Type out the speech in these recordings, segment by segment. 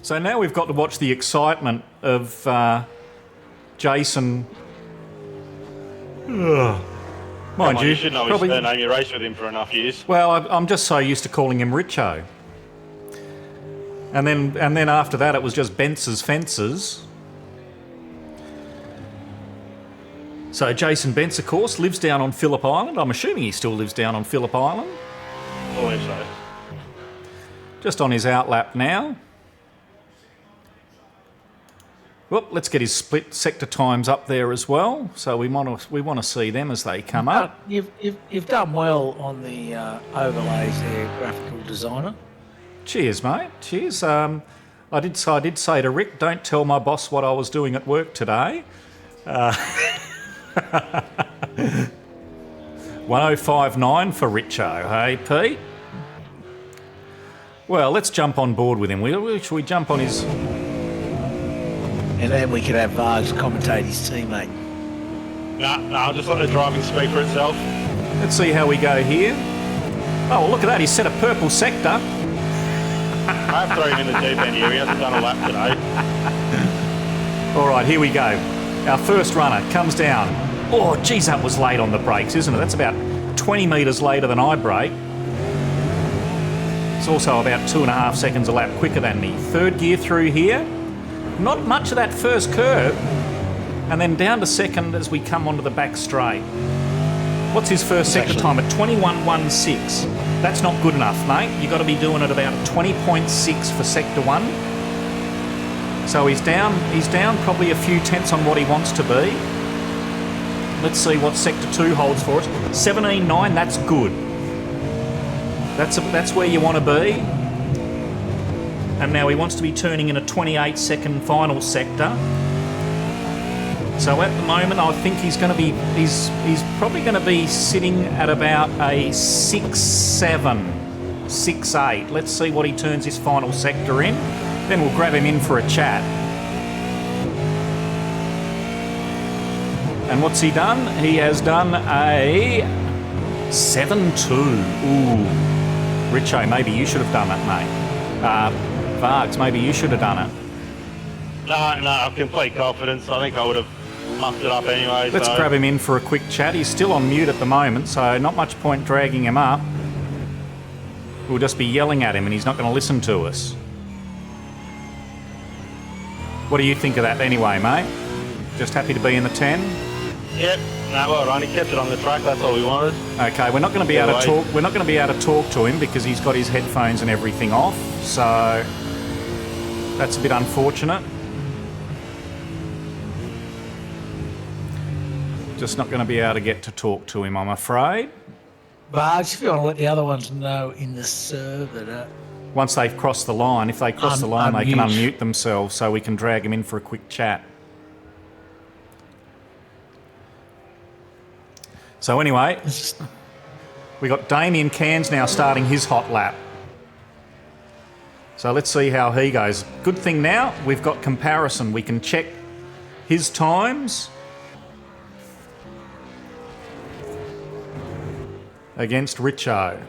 So now we've got to watch the excitement of Jason. Mind you, you shouldn't always name your race with him for enough years. Well, I'm just so used to calling him Richo. And then after that, it was just Bentz's Fences. So Jason Bentz, of course, lives down on Phillip Island. I'm assuming he still lives down on Phillip Island. I believe so. Just on his outlap now. Well, let's get his split sector times up there as well. So we want to see them as they come up. You've done well on the overlays there, graphical designer. Cheers, mate. Cheers. I did say to Rick, don't tell my boss what I was doing at work today. 1059 for Richo, hey Pete? Well, let's jump on board with him. Should we jump on his... And then we could have Vargs commentate his teammate. No, I'll just let the driving speak for itself. Let's see how we go here. Oh, well, look at that. He's set a purple sector. I have thrown him in the deep end here. He hasn't done a lap today. All right, here we go. Our first runner comes down. Oh, geez, that was late on the brakes, isn't it? That's about 20 metres later than I brake. It's also about 2.5 seconds a lap quicker than me. Third gear through here. Not much of that first curve. And then down to second as we come onto the back straight. What's his first sector time? At 21.16. That's not good enough, mate. You've got to be doing it about 20.6 for sector 1. So he's down probably a few tenths on what he wants to be. Let's see what sector 2 holds for us. 17.9, that's good. That's where you want to be. And now he wants to be turning in a 28-second final sector. So at the moment, I think he's probably going to be sitting at about a 6.7, 6.8. Let's see what he turns his final sector in. Then we'll grab him in for a chat. And what's he done? He has done a 7.2. Ooh. Richo, maybe you should have done that, mate. Vargs, maybe you should have done it. No, I've complete confidence. I think I would have muffed it up anyway. Let's grab him in for a quick chat. He's still on mute at the moment, so not much point dragging him up. We'll just be yelling at him and he's not going to listen to us. What do you think of that anyway, mate? Just happy to be in the 10? Yep. No, well done. He kept it on the track. That's all we wanted. Okay, we're not going to be able to talk. We're not going to be able to talk to him because he's got his headphones and everything off. So that's a bit unfortunate. Just not going to be able to get to talk to him, I'm afraid. Vargs, if you want to let the other ones know in the server. Once they've crossed the line, if they cross the line, they can unmute themselves so we can drag him in for a quick chat. So anyway, we got Damien Cairns now starting his hot lap. So let's see how he goes. Good thing now, we've got comparison. We can check his times against Richo.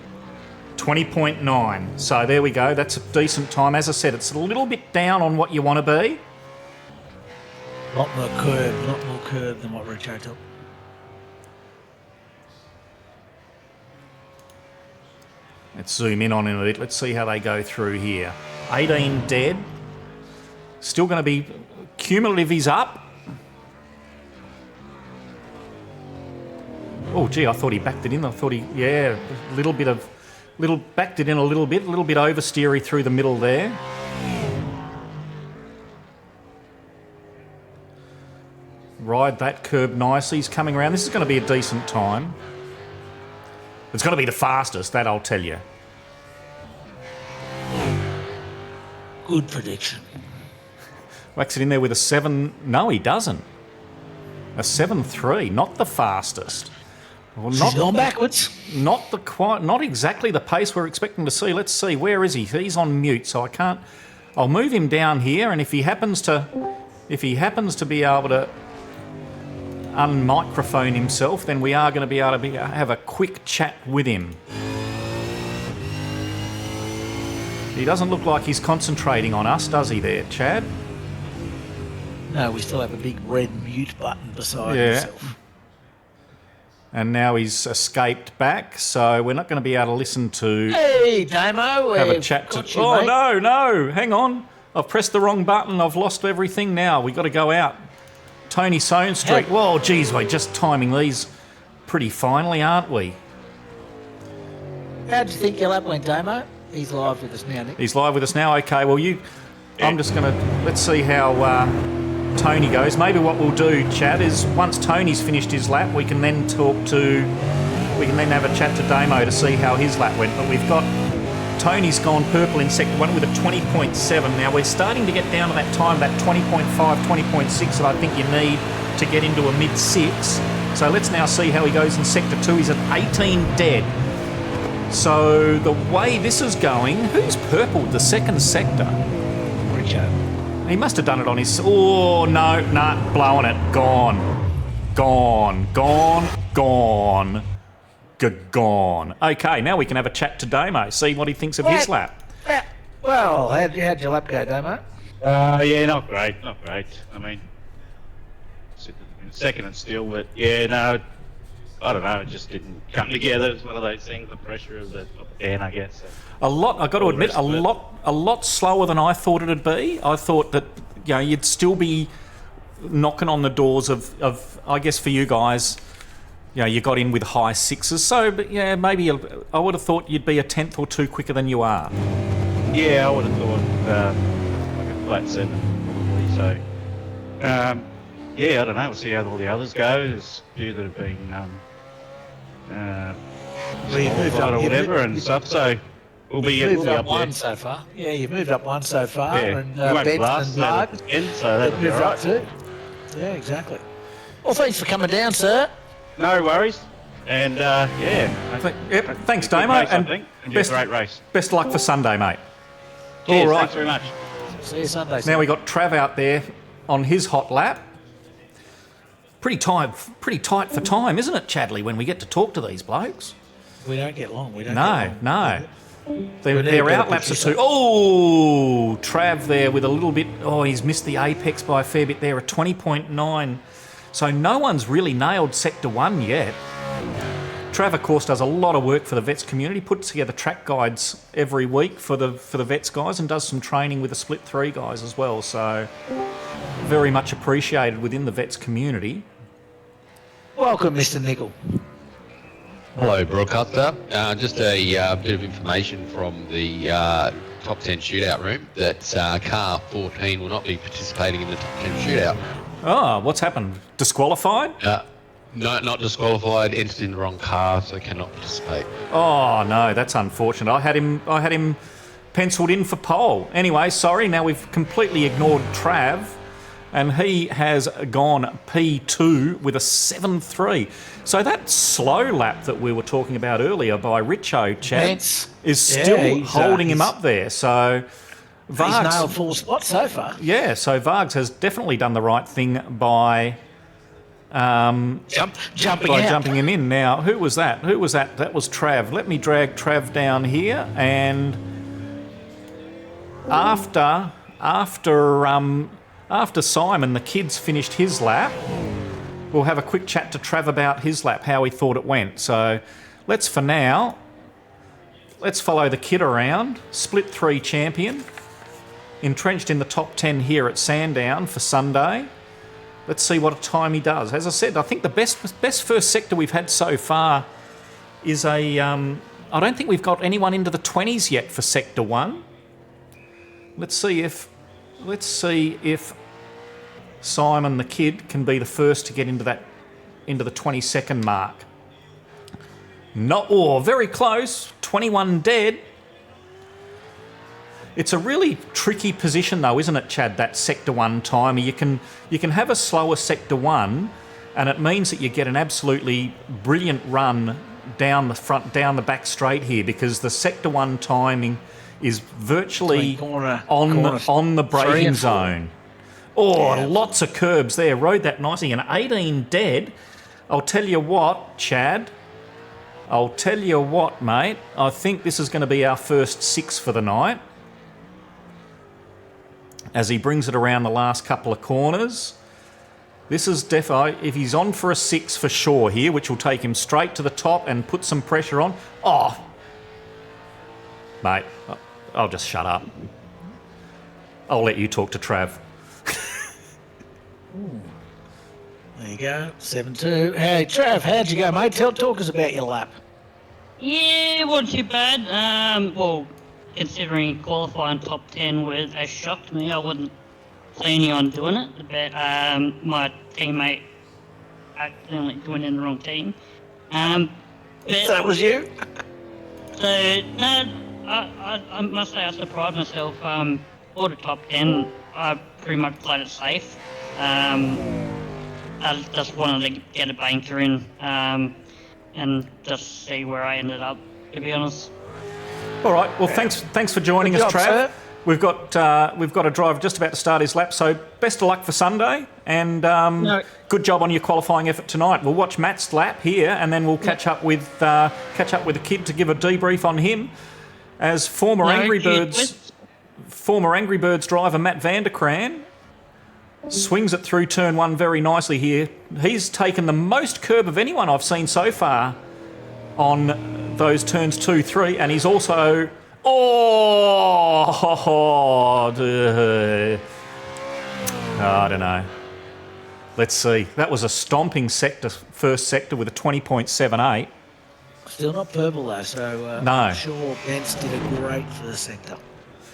20.9. So there we go. That's a decent time. As I said, it's a little bit down on what you want to be. A lot more curve than what Richo took. Let's zoom in on it a bit. Let's see how they go through here. 18 dead. Still going to be cumulative. He's up. Oh, gee, I thought he backed it in. I thought backed it in a little bit oversteery through the middle there. Ride that curb nicely. He's coming around. This is going to be a decent time. It's going to be the fastest, that I'll tell you. Good prediction. Whacks it in there with a 7... No, he doesn't. A 7.3, not the fastest. Well, She's gone backwards. Not exactly the pace we're expecting to see. Let's see, where is he? He's on mute, so I can't... I'll move him down here, and if he happens to be able to unmicrophone himself, then we are going to be able to have a quick chat with him. He doesn't look like he's concentrating on us, does he there, Chad? No, we still have a big red mute button beside Yeah. himself. And now he's escaped back, so we're not going to be able to listen to... Hey, Damo. have a chat to... No, hang on. I've pressed the wrong button. I've lost everything now. We've got to go out. Tony Soane Street. Whoa, geez, we're just timing these pretty finely, aren't we? How do you think your lap went, Damo? He's live with us now, Nick. He's live with us now. Okay, well, I'm just going to... Let's see how Tony goes. Maybe what we'll do, Chad, is once Tony's finished his lap, we can then have a chat to Damo to see how his lap went. But we've got... Tony's gone purple in sector 1 with a 20.7. Now, we're starting to get down to that time, that 20.5, 20.6 that I think you need to get into a mid-6. So let's now see how he goes in sector 2. He's at 18 dead. So the way this is going, who's purpled the second sector? Richard. He must have done it on his... Oh, no, blowing it. Gone. Gone. Okay, now we can have a chat to Damo, see what he thinks of his lap. Well, how'd your lap go, Damo? Yeah, not great. I mean, second and still, but yeah, no, I don't know. It just didn't come together. It's one of those things. The pressure of the 10, I guess. A lot. I got to admit, a lot slower than I thought it'd be. I thought that you'd still be knocking on the doors of I guess for you guys. You got in with high 6s, so but yeah, maybe I would have thought you'd be a 10th or 2 quicker than you are. Yeah, I would have thought like a flat 7 probably. So yeah, I don't know. We'll see how all the others go. There's a few that have been qualified or whatever and stuff. So we'll be up up one there. so far. Yeah, you've moved up one so far, Yeah, and we won't Benson blast and that Mark at the end, so that'll be moved all up right. too. Yeah, exactly. Well, thanks for coming down, sir. No worries. And yeah. Yep, thanks, Good Damo, race, I and think. And a great race. best of luck for Sunday, mate. Cheers, All right. Thanks very much. See you Sunday. Now we got Trav out there on his hot lap. Pretty tight for time, isn't it, Chadley, when we get to talk to these blokes? We don't get long. We don't get long. No. need Their better outlaps are pictures. too... Oh, Trav there with a little bit... Oh, he's missed the apex by a fair bit there, a 20.9. So no one's really nailed Sector 1 yet. Trav, of course, does a lot of work for the vets community, puts together track guides every week for the vets guys and does some training with the split 3 guys as well. So very much appreciated within the vets community. Welcome, Mr. Nickel. Hello, broadcaster. Just a bit of information from the top 10 shootout room that car 14 will not be participating in the top 10 shootout. Oh, what's happened? Disqualified? No, not disqualified. Entered in the wrong car, so cannot participate. Oh no, that's unfortunate. I had him penciled in for pole. Anyway, sorry. Now we've completely ignored Trav, and he has gone P2 with a 7.3. So that slow lap that we were talking about earlier by Richo, Chad, Vance. is still he's, holding him he's- up there. So He's nailed Vargs, 4 spots so far. yeah. So Vargs has definitely done the right thing by. Jumping By out. jumping him in. Now, who was that? That was Trav. Let me drag Trav down here, and after Simon, the kid's finished his lap, we'll have a quick chat to Trav about his lap, how he thought it went. So let's follow the kid around, split 3 champion, entrenched in the top 10 here at Sandown for Sunday. Let's see what time he does. As I said, I think the best first sector we've had so far is a... I don't think we've got anyone into the 20s yet for Sector 1. Let's see if Simon the kid can be the first to get into the 22nd mark. Very close. 21 dead. It's a really tricky position, though, isn't it, Chad, that Sector 1 timer? You can have a slower Sector 1, and it means that you get an absolutely brilliant run down the back straight here, because the Sector 1 timing is virtually on the braking zone. Lots of curbs there. Rode that nicely. And 18 dead. I'll tell you what, Chad. Mate. I think this is going to be our first 6 for the night. as he brings it around the last couple of corners. This is if he's on for a 6 for sure here, which will take him straight to the top and put some pressure on. Oh, mate, I'll just shut up. I'll let you talk to Trav. There you go, 7-2. Hey, Trav, how'd you go, mate? Talk us about your lap. Yeah, it wasn't too bad. Well, considering qualifying top 10 has shocked me. I wasn't planning on doing it, but my teammate accidentally joined in the wrong team. But, That was you? So, no, I must say I surprised myself. For the top 10, I pretty much played it safe. I just wanted to get a banker in and just see where I ended up, to be honest. All right. Well, thanks for joining us, Good job, Trav. sir. We've got a driver just about to start his lap, so best of luck for Sunday, and good job on your qualifying effort tonight. We'll watch Matt's lap here, and then we'll catch up with the kid to give a debrief on him, as former Angry Birds driver Matt Vanderkran swings it through turn 1 very nicely here. He's taken the most curb of anyone I've seen so far on those turns 2, 3, and he's also... I don't know. Let's see. That was a stomping first sector with a 20.78. Still not purple though, so No. I'm sure Bence did a great for the sector.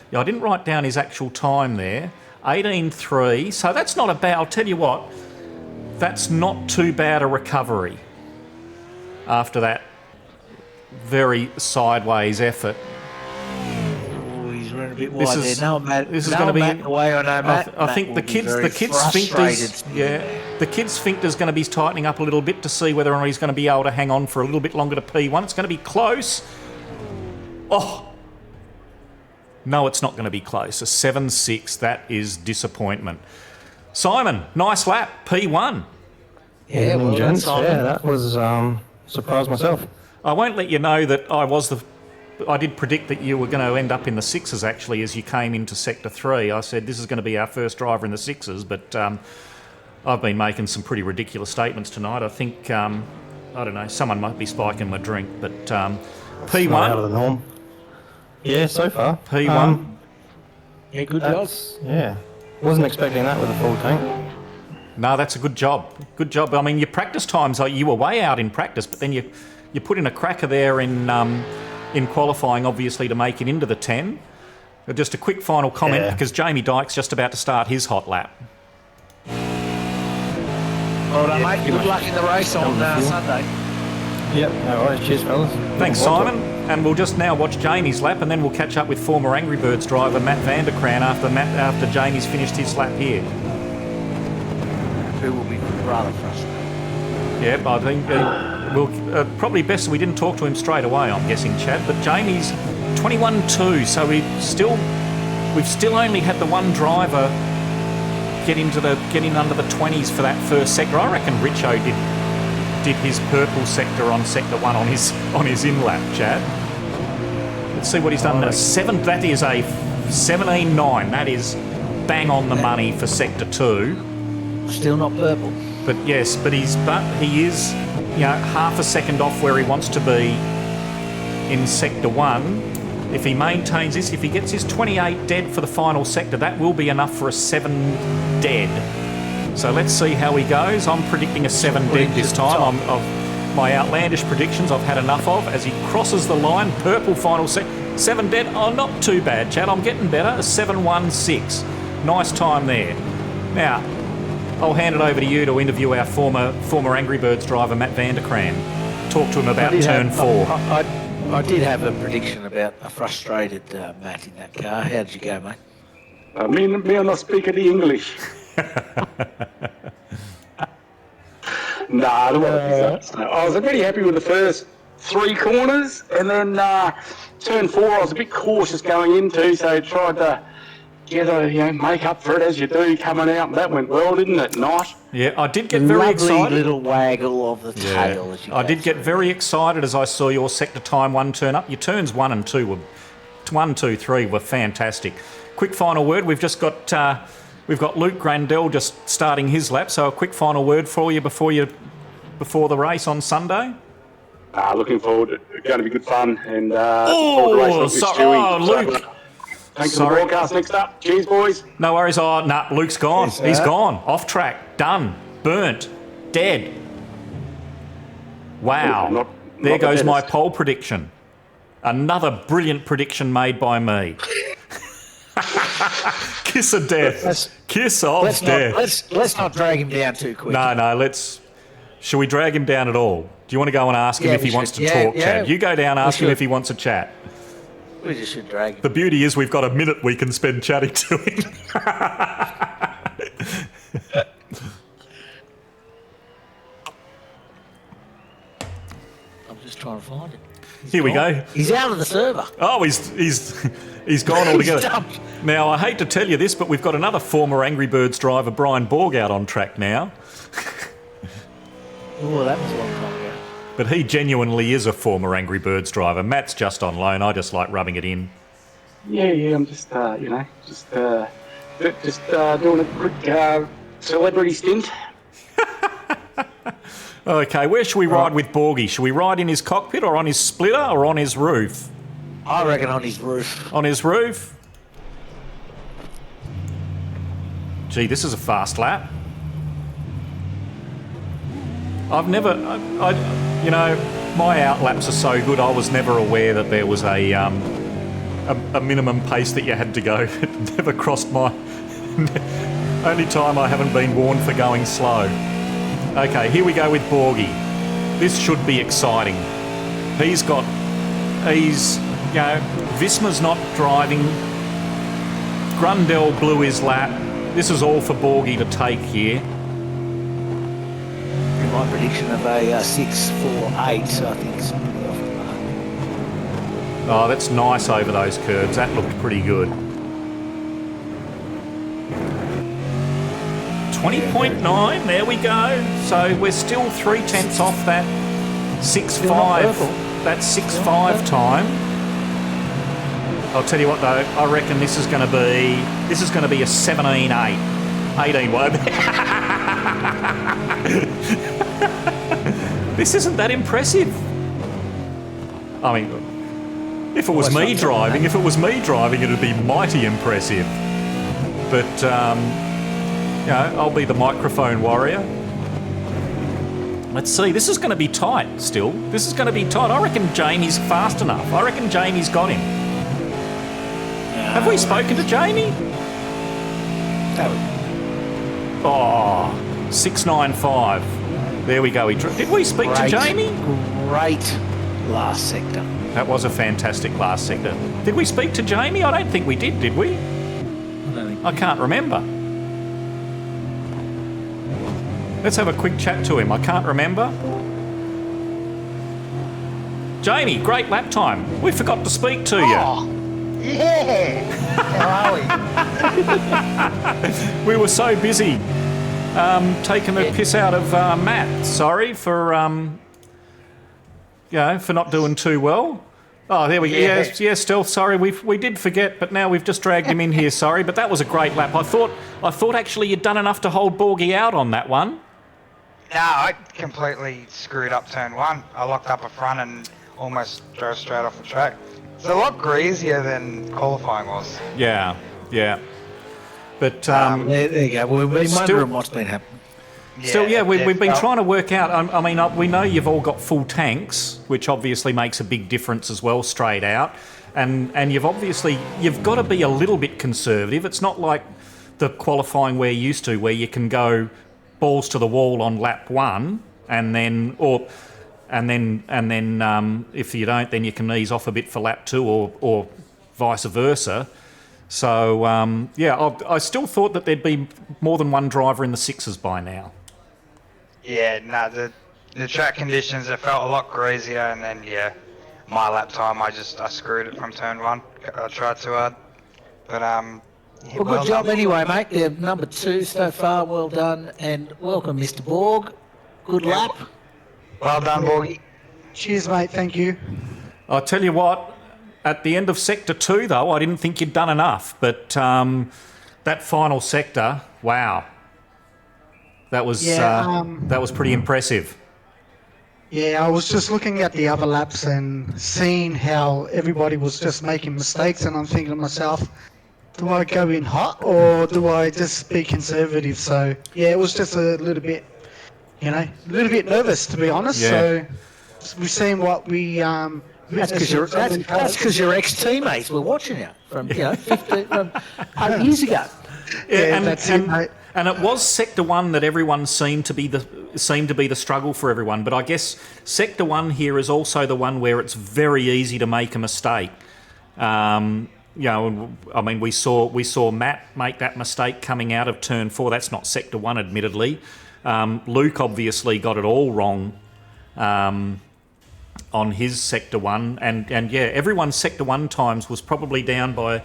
Yeah, I didn't write down his actual time there. 18.3. So that's not a bad... I'll tell you what. That's not too bad a recovery after that very sideways effort. Oh, he's running a bit wide there. No, Matt. This is no, going to be... Matt, away on no, Matt. I think the kid's sphincters... Yeah, the kid's sphincter's going to be tightening up a little bit to see whether or not he's going to be able to hang on for a little bit longer to P1. It's going to be close. Oh... No, it's not going to be close. A 7-6, that is disappointment. Simon, nice lap, P1. Yeah, well, gents. Simon. Yeah, that was surprised myself. I won't let you know that I did predict that you were going to end up in the 6s, actually, as you came into Sector 3. I said this is going to be our first driver in the 6s, but I've been making some pretty ridiculous statements tonight. I think, I don't know, someone might be spiking my drink, but P1. Not out of the norm. Yeah, so far. P1. Yeah, good job. Yeah. Wasn't expecting that with a full tank. No, that's a good job. Good job. I mean, your practice times, you were way out in practice, but then you put in a cracker there in qualifying, obviously, to make it into the 10. Just a quick final comment, because Jamie Dyke's just about to start his hot lap. Well done, mate. Good luck in the race on Sunday. Yep, no worries. Cheers, fellas. Thanks, Simon. And we'll just now watch Jamie's lap, and then we'll catch up with former Angry Birds driver Matt Vanderkran after Jamie's finished his lap here. Who will be rather frustrated. Yep, I think we'll probably best we didn't talk to him straight away, I'm guessing, Chad. But Jamie's 21-2, so we've still only had the one driver get in under the 20s for that first sector. I reckon Richo did his purple sector on sector 1 on his in lap, Chad. Let's see what he's done now. That is a 17.9. That is bang on the money for sector 2. Still not purple. But yes, he is, half a second off where he wants to be in sector 1. If he maintains this, if he gets his 28 dead for the final sector, that will be enough for a 7 dead. So let's see how he goes. I'm predicting a 7 dead this time. My outlandish predictions I've had enough of. As he crosses the line, purple final 7 dead. Oh, not too bad, Chad. I'm getting better. A 7-1-6. Nice time there. Now, I'll hand it over to you to interview our former Angry Birds driver, Matt Vanderkran. Talk to him about turn 4. I did have a prediction about a frustrated Matt in that car. How did you go, mate? Me not speak the English. Nah, I was really happy with the first 3 corners, and then turn 4 I was a bit cautious going into, so tried to make up for it as you do coming out, and that went well, didn't it? Nice. Yeah, I did get very excited. Lovely little waggle of the tail. As you I did get very excited as I saw your sector time 1 turn up. Your turns 1 and 2 were 1, 2, 3 were fantastic. quick final word. We've just got Luke Grandel just starting his lap. So a quick final word for you before the race on Sunday. Looking forward. It's going to be good fun, and forward to racing with Stewie. Luke. Thanks for the broadcast. Next up, cheers, boys. No worries. Luke's gone. Yes, He's gone. Off track. Done. Burnt. Dead. Wow. There goes my pole prediction. Another brilliant prediction made by me. Kiss of death. Kiss of death. Let's not drag him down too quickly. No, Shall we drag him down at all? Do you want to go and ask him if he wants to talk, Chad? You go down, ask him if he wants to chat. We just should drag him. The beauty is we've got a minute we can spend chatting to him. I'm just trying to find him. Here we go. He's out of the server. Oh, he's gone altogether. Now, I hate to tell you this, but we've got another former Angry Birds driver, Brian Borg, out on track now. Oh, that was a long time ago. But he genuinely is a former Angry Birds driver. Matt's just on loan. I just like rubbing it in. Yeah, I'm just, doing a quick celebrity stint. Okay, where should we ride with Borgie? Should we ride in his cockpit or on his splitter or on his roof? I reckon on his roof. On his roof? Gee, this is a fast lap. I've never, my outlaps are so good. I was never aware that there was a minimum pace that you had to go. It never crossed my. Only time I haven't been warned for going slow. Okay, here we go with Borgie. This should be exciting. Visma's not driving. Grundle blew his lap. This is all for Borgie to take here. My prediction of a 6.48, so I think it's pretty off the mark. Oh, that's nice over those curves. That looked pretty good. 20.9, there we go. So we're still 0.3 off that 6.5. That's 6.5 time. I'll tell you what though, I reckon this is going to be a 17.8. 18.1. This isn't that impressive. I mean, if it was me driving, it'd be mighty impressive. But I'll be the microphone warrior. Let's see. This is going to be tight. Still, this is going to be tight. I reckon Jamie's fast enough. I reckon Jamie's got him. Have we spoken to Jamie? No. Oh, 6.95. There we go. Did we speak to Jamie? Great last sector. That was a fantastic last sector. Did we speak to Jamie? I don't think we did we? I can't remember. Let's have a quick chat to him. I can't remember. Jamie, great lap time. We forgot to speak to you. Yeah! How are we? We were so busy taking the piss out of Matt. Sorry for not doing too well. Oh, there we go. Yes, Stealth. Sorry, we did forget, but now we've just dragged him in here. Sorry, but that was a great lap. I thought actually you'd done enough to hold Borgie out on that one. No, I completely screwed up turn one. I locked up a front and almost drove straight off the track. It's a lot greasier than qualifying was. Yeah. But there you go. We've been wondering what's been happening. We've been trying to work out. I mean, we know you've all got full tanks, which obviously makes a big difference as well, straight out. And you've got to be a little bit conservative. It's not like the qualifying we're used to, where you can go balls to the wall on lap one, and then if you don't, then you can ease off a bit for lap two, or vice versa. So I still thought that there'd be more than one driver in the sixes by now. Yeah, no, the track conditions, it felt a lot greasier, and then my lap time, I screwed it from turn one. I tried too hard, but well, good job anyway, mate. Yeah, number 2 so far. Well done, and welcome, Mr. Borg. Good lap. Well done, Borgie. Cheers, mate. Thank you. I'll tell you what, At the end of Sector 2, though, I didn't think you'd done enough. But that final sector, wow. That was pretty impressive. Yeah, I was just looking at the other laps and seeing how everybody was just making mistakes, and I'm thinking to myself, do I go in hot or do I just be conservative? So yeah, it was just a little bit, a little bit nervous, to be honest. Yeah. So we've seen what we. That's because your ex-teammates were watching you from 8 years ago. Yeah, that's it, mate. And it was Sector 1 that everyone seemed to be the struggle for everyone. But I guess Sector 1 here is also the one where it's very easy to make a mistake. I mean, we saw Matt make that mistake coming out of Turn 4. That's not Sector 1, admittedly. Luke obviously got it all wrong on his Sector 1. And everyone's Sector 1 times was probably down by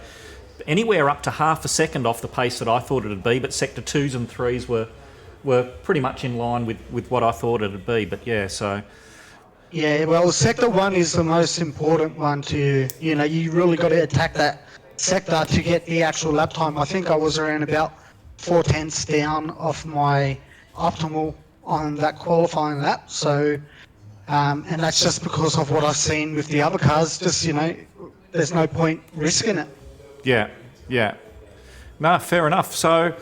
anywhere up to half a second off the pace that I thought it'd be, but Sector 2s and 3s were pretty much in line with what I thought it'd be. But so... Yeah, well, Sector 1 is the most important one to, you really got to attack that sector to get the actual lap time. I think I was around about 4/10 down off my optimal on that qualifying lap. So, and that's just because of what I've seen with the other cars. Just, there's no point risking it. Yeah. No, fair enough. So,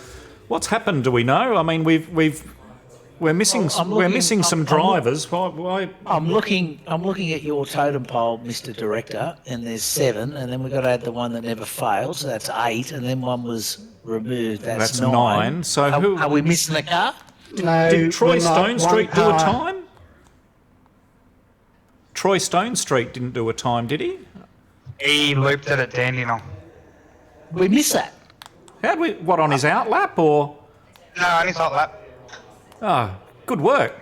what's happened? Do we know? I mean, we're missing some drivers. Why? I'm looking at your totem pole, Mr. Director, and there's 7, and then we've got to add the one that never failed, so that's 8, and then one was removed. That's 9. So are we missing a car? No. Did Troy Stone Street do a car. time? Troy Stone Street didn't do a time, did he? He looped it at Dandenong. We missed that. How'd we? What, on his outlap or? No, on his hot lap. Oh, good work.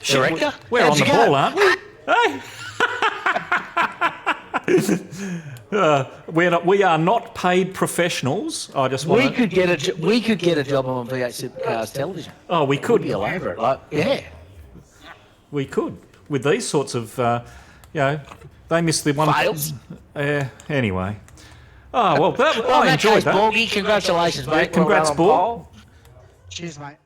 Director? We're on the ball, aren't we? Hey? We are not paid professionals. I just want. We could get a job on V8 Supercars television. Oh, we could. We'd be all over it. We could with these sorts of. They missed the one. Fails. Anyway. Oh well, I enjoyed that. Borgie, congratulations, mate. Congrats, well done on Borg. pole. Cheers, mate.